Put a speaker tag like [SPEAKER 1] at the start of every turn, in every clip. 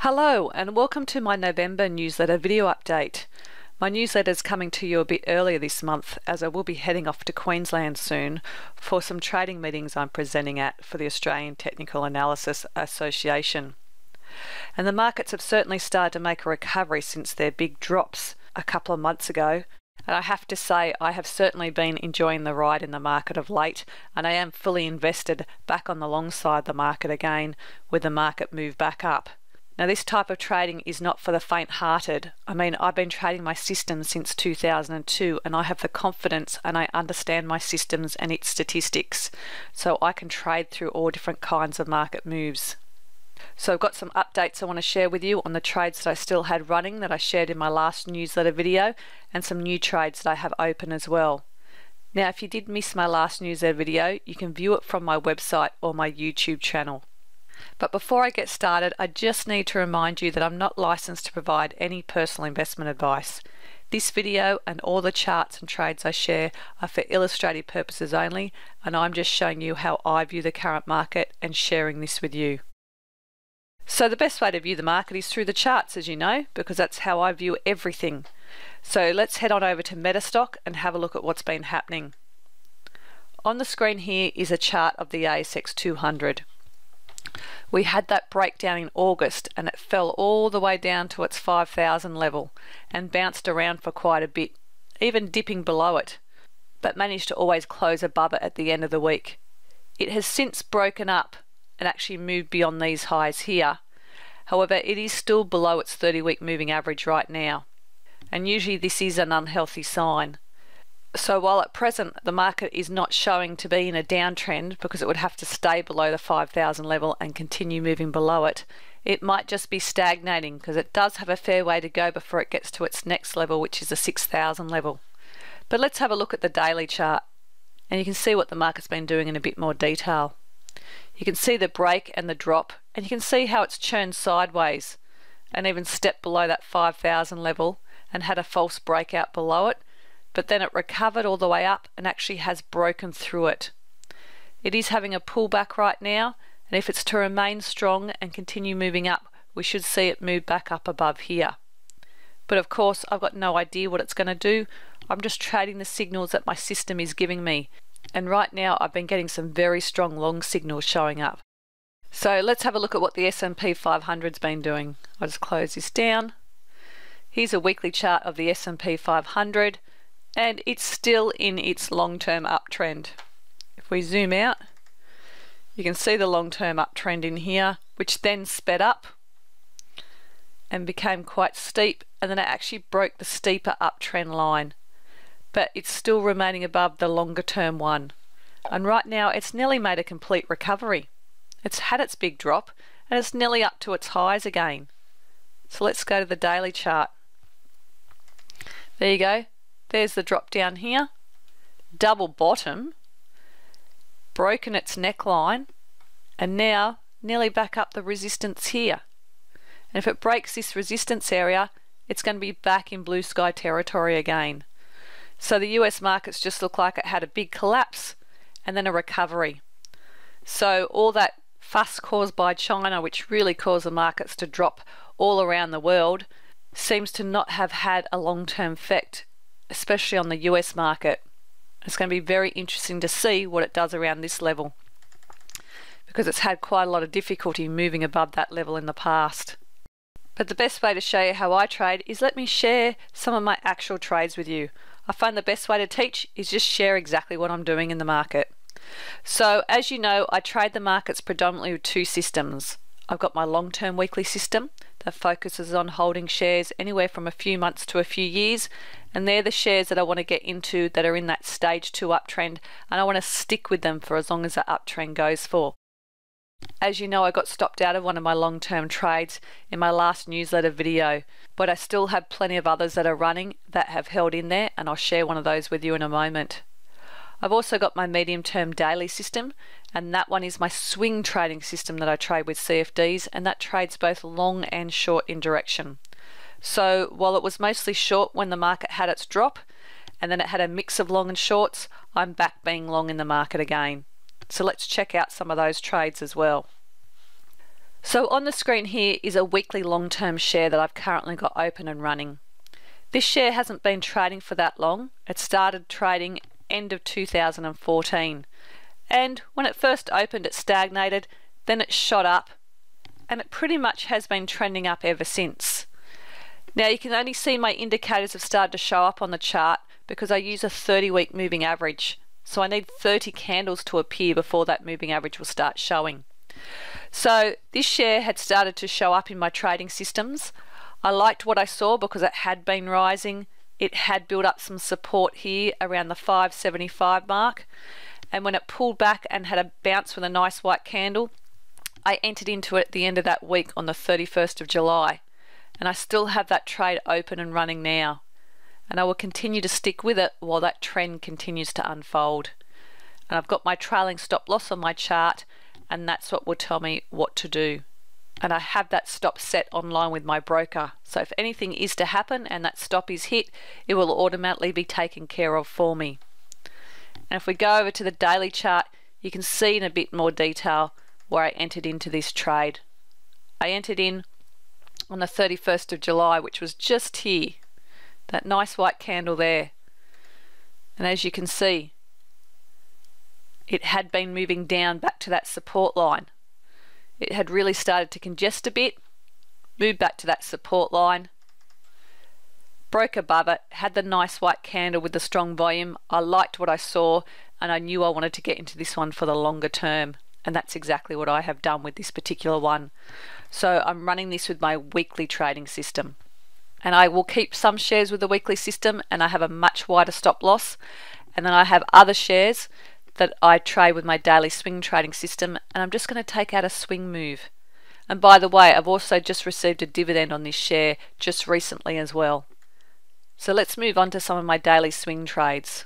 [SPEAKER 1] Hello and welcome to my November newsletter video update. My newsletter is coming to you a bit earlier this month as I will be heading off to Queensland soon for some trading meetings I'm presenting at for the Australian Technical Analysis Association. And the markets have certainly started to make a recovery since their big drops a couple of months ago. And I have to say I have certainly been enjoying the ride in the market of late, and I am fully invested back on the long side of the market again with the market move back up. Now this type of trading is not for the faint-hearted. I mean, I've been trading my systems since 2002 and I have the confidence and I understand my systems and its statistics, so I can trade through all different kinds of market moves. So I've got some updates I want to share with you on the trades that I still had running that I shared in my last newsletter video, and some new trades that I have open as well. Now if you did miss my last newsletter video, you can view it from my website or my YouTube channel. But before I get started, I just need to remind you that I'm not licensed to provide any personal investment advice. This video and all the charts and trades I share are for illustrative purposes only, and I'm just showing you how I view the current market and sharing this with you. So the best way to view the market is through the charts, as you know, because that's how I view everything. So let's head on over to Metastock and have a look at what's been happening. On the screen here is a chart of the ASX 200. We had that breakdown in August and it fell all the way down to its 5,000 level and bounced around for quite a bit, even dipping below it, but managed to always close above it at the end of the week. It has since broken up and actually moved beyond these highs here. However, it is still below its 30-week moving average right now, and usually this is an unhealthy sign. So while at present the market is not showing to be in a downtrend because it would have to stay below the 5,000 level and continue moving below it, it might just be stagnating because it does have a fair way to go before it gets to its next level, which is the 6,000 level. But let's have a look at the daily chart and you can see what the market's been doing in a bit more detail. You can see the break and the drop, and you can see how it's churned sideways and even stepped below that 5,000 level and had a false breakout below it. But then it recovered all the way up and actually has broken through it. It is having a pullback right now, and if it's to remain strong and continue moving up, we should see it move back up above here. But of course, I've got no idea what it's going to do. I'm just trading the signals that my system is giving me. And right now I've been getting some very strong long signals showing up. So let's have a look at what the S&P 500's been doing. I'll just close this down. Here's a weekly chart of the S&P 500. And it's still in its long-term uptrend. If we zoom out, you can see the long-term uptrend in here, which then sped up and became quite steep, and then it actually broke the steeper uptrend line. But it's still remaining above the longer-term one. And right now it's nearly made a complete recovery. It's had its big drop and it's nearly up to its highs again. So let's go to the daily chart. There you go. There's the drop down here, double bottom, broken its neckline, and now nearly back up the resistance here. And if it breaks this resistance area, it's going to be back in blue sky territory again. So the US markets just look like it had a big collapse and then a recovery. So all that fuss caused by China, which really caused the markets to drop all around the world, seems to not have had a long-term effect, especially on the US market. It's going to be very interesting to see what it does around this level, because it's had quite a lot of difficulty moving above that level in the past. But the best way to show you how I trade is let me share some of my actual trades with you. I find the best way to teach is just share exactly what I'm doing in the market. So as you know, I trade the markets predominantly with two systems. I've got my long-term weekly system that focuses on holding shares anywhere from a few months to a few years, and they're the shares that I want to get into that are in that stage 2 uptrend, and I want to stick with them for as long as that uptrend goes for. As you know, I got stopped out of one of my long-term trades in my last newsletter video, but I still have plenty of others that are running that have held in there, and I'll share one of those with you in a moment. I've also got my medium-term daily system, and that one is my swing trading system that I trade with CFDs, and that trades both long and short in direction. So while it was mostly short when the market had its drop, and then it had a mix of long and shorts, I'm back being long in the market again. So let's check out some of those trades as well. So on the screen here is a weekly long-term share that I've currently got open and running. This share hasn't been trading for that long. It started trading end of 2014. And when it first opened, it stagnated, then it shot up, and it pretty much has been trending up ever since. Now you can only see my indicators have started to show up on the chart because I use a 30-week moving average. So I need 30 candles to appear before that moving average will start showing. So this share had started to show up in my trading systems. I liked what I saw because it had been rising. It had built up some support here around the 575 mark. And when it pulled back and had a bounce with a nice white candle, I entered into it at the end of that week on the 31st of July. And I still have that trade open and running now. And I will continue to stick with it while that trend continues to unfold. And I've got my trailing stop loss on my chart, and that's what will tell me what to do. And I have that stop set online with my broker. So if anything is to happen and that stop is hit, it will automatically be taken care of for me. And if we go over to the daily chart, you can see in a bit more detail where I entered into this trade. I entered in on the 31st of July, which was just here. That nice white candle there. And as you can see, it had been moving down back to that support line. It had really started to congest a bit, moved back to that support line, broke above it, had the nice white candle with the strong volume. I liked what I saw, and I knew I wanted to get into this one for the longer term, and that's exactly what I have done with this particular one. So I'm running this with my weekly trading system, and I will keep some shares with the weekly system, and I have a much wider stop loss, and then I have other shares that I trade with my daily swing trading system, and I'm just going to take out a swing move. And by the way, I've also just received a dividend on this share just recently as well. So let's move on to some of my daily swing trades.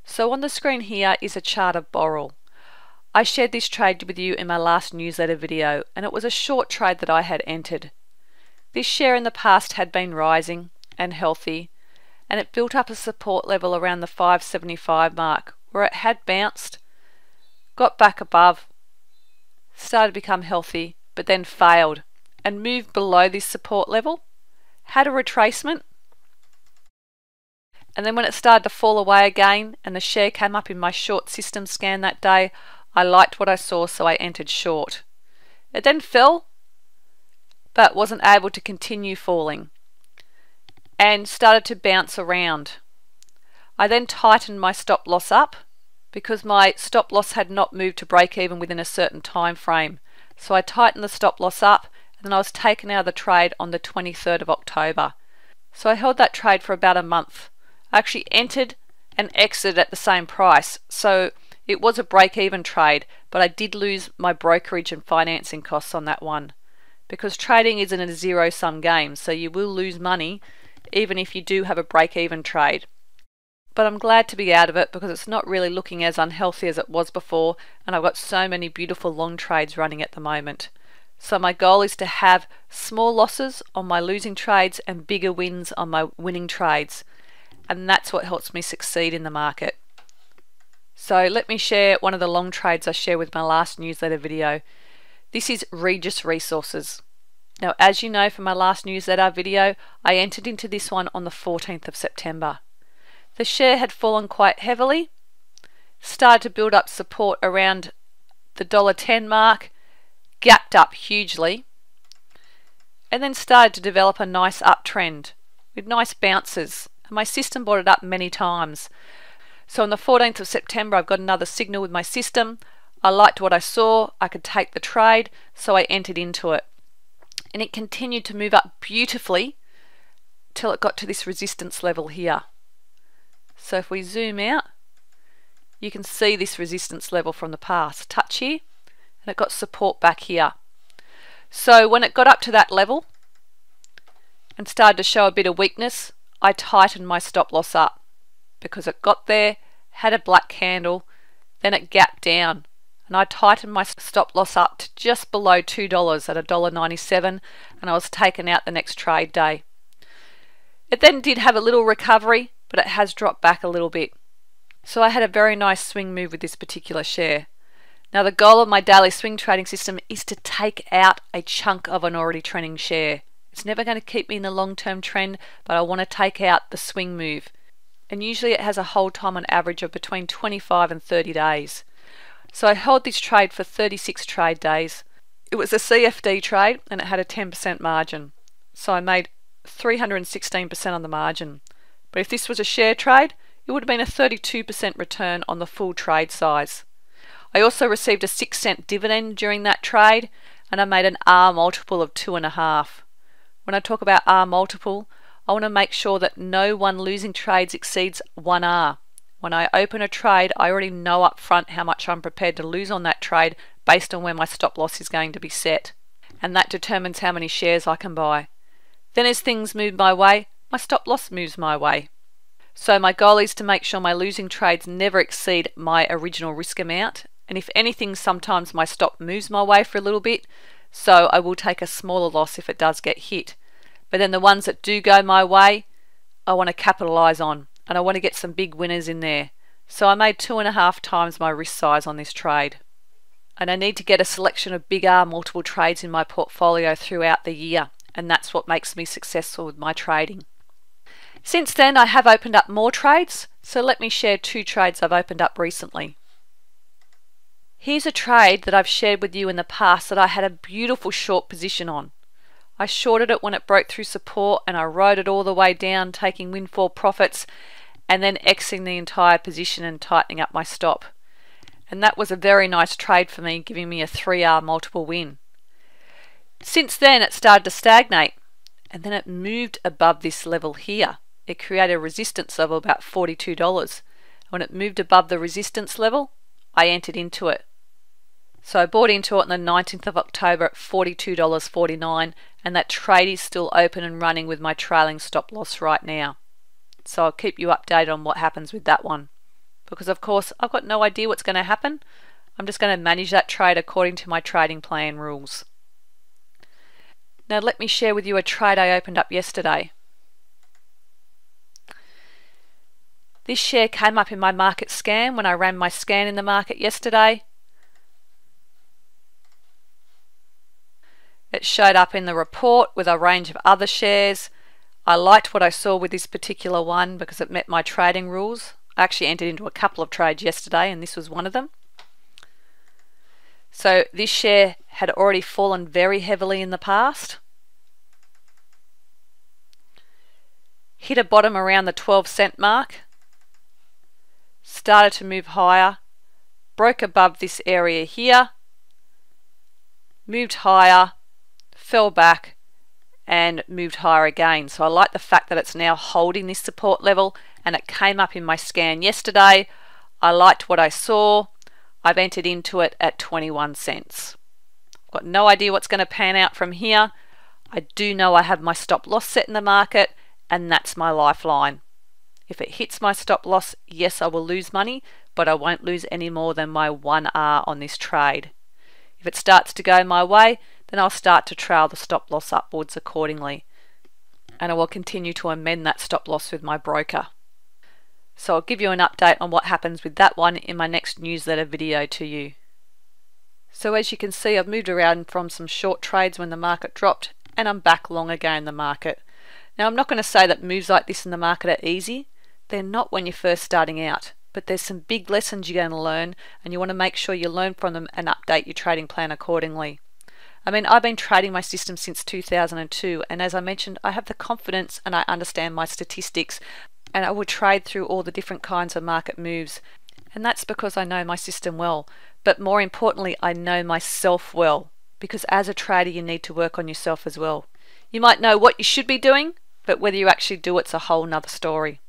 [SPEAKER 1] So on the screen here is a chart of Boral. I shared this trade with you in my last newsletter video, and it was a short trade that I had entered. This share in the past had been rising and healthy, and it built up a support level around the 575 mark where it had bounced, got back above, started to become healthy, but then failed and moved below this support level, had a retracement, and then when it started to fall away again and the share came up in my short system scan that day, I liked what I saw, so I entered short. It then fell, but wasn't able to continue falling, and started to bounce around. I then tightened my stop loss up because my stop loss had not moved to break even within a certain time frame. So I tightened the stop loss up, and then I was taken out of the trade on the 23rd of October. So I held that trade for about a month. I actually entered and exited at the same price. So it was a break even trade, but I did lose my brokerage and financing costs on that one, because trading isn't a zero-sum game, so you will lose money even if you do have a break-even trade. But I'm glad to be out of it because it's not really looking as unhealthy as it was before, and I've got so many beautiful long trades running at the moment. So my goal is to have small losses on my losing trades and bigger wins on my winning trades, and that's what helps me succeed in the market. So let me share one of the long trades I shared with my last newsletter video. This is Regis Resources. Now, as you know from my last newsletter video, I entered into this one on the 14th of September. The share had fallen quite heavily, started to build up support around the $1.10 mark, gapped up hugely, and then started to develop a nice uptrend with nice bounces. And my system brought it up many times. So on the 14th of September, I've got another signal with my system. I liked what I saw. I could take the trade, so I entered into it. And it continued to move up beautifully till it got to this resistance level here. So if we zoom out, you can see this resistance level from the past. Touch here, and it got support back here. So when it got up to that level and started to show a bit of weakness, I tightened my stop loss up because it got there, had a black candle, then it gapped down. And I tightened my stop loss up to just below $2 at $1.97, and I was taken out the next trade day. It then did have a little recovery, but it has dropped back a little bit. So I had a very nice swing move with this particular share. Now the goal of my daily swing trading system is to take out a chunk of an already trending share. It's never going to keep me in the long-term trend, but I want to take out the swing move. And usually it has a hold time on average of between 25 and 30 days. So I held this trade for 36 trade days. It was a CFD trade and it had a 10% margin. So I made 316% on the margin. But if this was a share trade, it would have been a 32% return on the full trade size. I also received a 6-cent dividend during that trade, and I made an R multiple of 2.5. When I talk about R multiple, I want to make sure that no one losing trades exceeds 1R. When I open a trade, I already know up front how much I'm prepared to lose on that trade based on where my stop loss is going to be set. And that determines how many shares I can buy. Then as things move my way, my stop loss moves my way. So my goal is to make sure my losing trades never exceed my original risk amount. And if anything, sometimes my stop moves my way for a little bit, so I will take a smaller loss if it does get hit. But then the ones that do go my way, I want to capitalise on, and I want to get some big winners in there. So I made 2.5 times my risk size on this trade. And I need to get a selection of big R multiple trades in my portfolio throughout the year, and that's what makes me successful with my trading. Since then, I have opened up more trades, so let me share 2 trades I've opened up recently. Here's a trade that I've shared with you in the past that I had a beautiful short position on. I shorted it when it broke through support and I rode it all the way down, taking windfall profits and then exiting the entire position and tightening up my stop. And that was a very nice trade for me, giving me a 3R multiple win. Since then it started to stagnate and then it moved above this level here. It created a resistance level about $42. When it moved above the resistance level, I entered into it. So I bought into it on the 19th of October at $42.49, and that trade is still open and running with my trailing stop loss right now. So I'll keep you updated on what happens with that one. Because of course I've got no idea what's going to happen. I'm just going to manage that trade according to my trading plan rules. Now let me share with you a trade I opened up yesterday. This share came up in my market scan when I ran my scan in the market yesterday. It showed up in the report with a range of other shares. I liked what I saw with this particular one because it met my trading rules. I actually entered into a couple of trades yesterday and this was one of them. So this share had already fallen very heavily in the past. Hit a bottom around the 12-cent mark. Started to move higher. Broke above this area here. Moved higher. Fell back and moved higher again. So I like the fact that it's now holding this support level and it came up in my scan yesterday. I liked what I saw. I've entered into it at 21 cents. Got no idea what's going to pan out from here. I do know I have my stop loss set in the market and that's my lifeline. If it hits my stop loss, yes, I will lose money, but I won't lose any more than my 1R on this trade. If it starts to go my way, then I'll start to trail the stop loss upwards accordingly. And I will continue to amend that stop loss with my broker. So I'll give you an update on what happens with that one in my next newsletter video to you. So as you can see, I've moved around from some short trades when the market dropped, and I'm back long again in the market. Now I'm not going to say that moves like this in the market are easy. They're not when you're first starting out. But there's some big lessons you're going to learn, and you want to make sure you learn from them and update your trading plan accordingly. I mean, I've been trading my system since 2002, and as I mentioned, I have the confidence and I understand my statistics, and I will trade through all the different kinds of market moves. And that's because I know my system well. But more importantly, I know myself well, because as a trader, you need to work on yourself as well. You might know what you should be doing, but whether you actually do it's a whole nother story.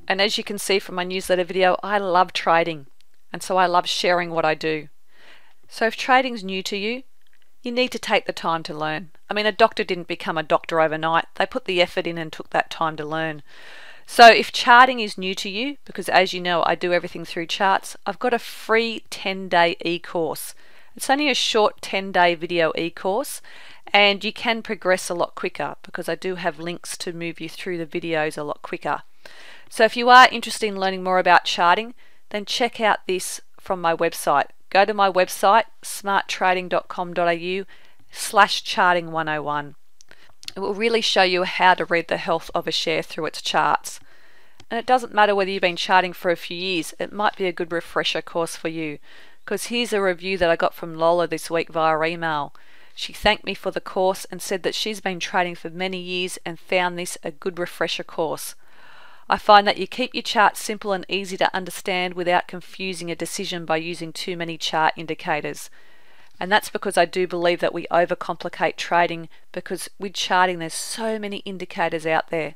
[SPEAKER 1] And as you can see from my newsletter video, I love trading, and so I love sharing what I do. So if trading's new to you, you need to take the time to learn. I mean, a doctor didn't become a doctor overnight. They put the effort in and took that time to learn. So if charting is new to you, because as you know, I do everything through charts, I've got a free 10-day e-course. It's only a short 10-day video e-course, and you can progress a lot quicker because I do have links to move you through the videos a lot quicker. So if you are interested in learning more about charting, then check out this from my website, go to my website smarttrading.com.au/charting101. It will really show you how to read the health of a share through its charts. And it doesn't matter whether you've been charting for a few years, it might be a good refresher course for you. Because here's a review that I got from Lola this week via email. She thanked me for the course and said that she's been trading for many years and found this a good refresher course. I find that you keep your charts simple and easy to understand without confusing a decision by using too many chart indicators. And that's because I do believe that we overcomplicate trading, because with charting there's so many indicators out there.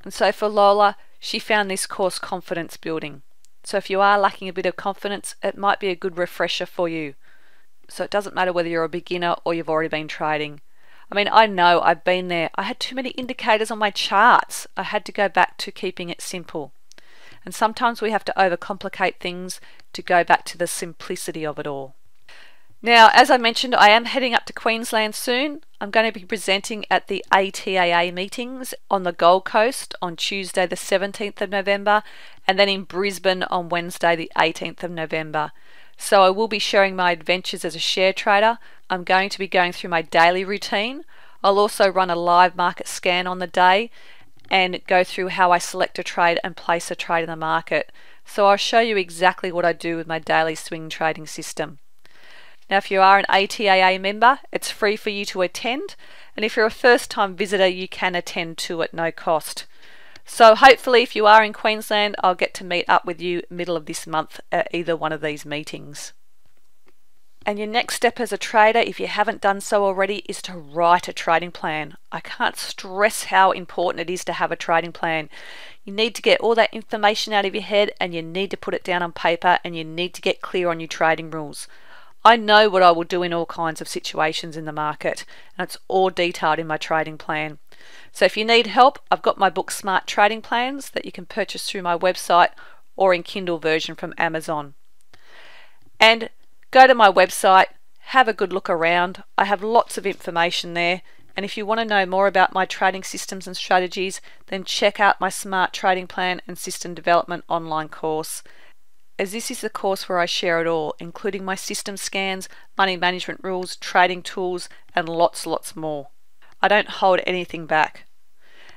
[SPEAKER 1] And so for Lola, she found this course confidence building. So if you are lacking a bit of confidence, it might be a good refresher for you. So it doesn't matter whether you're a beginner or you've already been trading. I mean, I know I've been there. I had too many indicators on my charts. I had to go back to keeping it simple. And sometimes we have to overcomplicate things to go back to the simplicity of it all. Now, as I mentioned, I am heading up to Queensland soon. I'm going to be presenting at the ATAA meetings on the Gold Coast on Tuesday the 17th of November, and then in Brisbane on Wednesday the 18th of November. So I will be sharing my adventures as a share trader. I'm going to be going through my daily routine. I'll also run a live market scan on the day and go through how I select a trade and place a trade in the market. So I'll show you exactly what I do with my daily swing trading system. Now, if you are an ATAA member, it's free for you to attend, and if you're a first-time visitor, you can attend too at no cost. So hopefully, if you are in Queensland, I'll get to meet up with you middle of this month at either one of these meetings. And your next step as a trader, if you haven't done so already, is to write a trading plan. I can't stress how important it is to have a trading plan. You need to get all that information out of your head, and you need to put it down on paper, and you need to get clear on your trading rules. I know what I will do in all kinds of situations in the market, and it's all detailed in my trading plan. So if you need help, I've got my book Smart Trading Plans that you can purchase through my website or in Kindle version from Amazon. And go to my website, have a good look around. I have lots of information there, and if you want to know more about my trading systems and strategies, then check out my Smart Trading Plan and System Development online course, as this is the course where I share it all, including my system scans, money management rules, trading tools, and lots more. I don't hold anything back.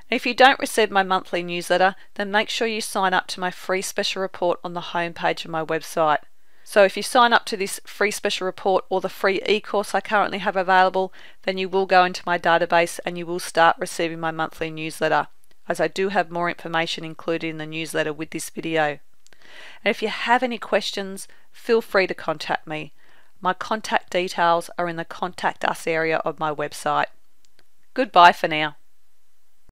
[SPEAKER 1] And if you don't receive my monthly newsletter, then make sure you sign up to my free special report on the homepage of my website. So if you sign up to this free special report or the free e-course I currently have available, then you will go into my database and you will start receiving my monthly newsletter, as I do have more information included in the newsletter with this video. And if you have any questions, feel free to contact me. My contact details are in the Contact Us area of my website. Goodbye for now.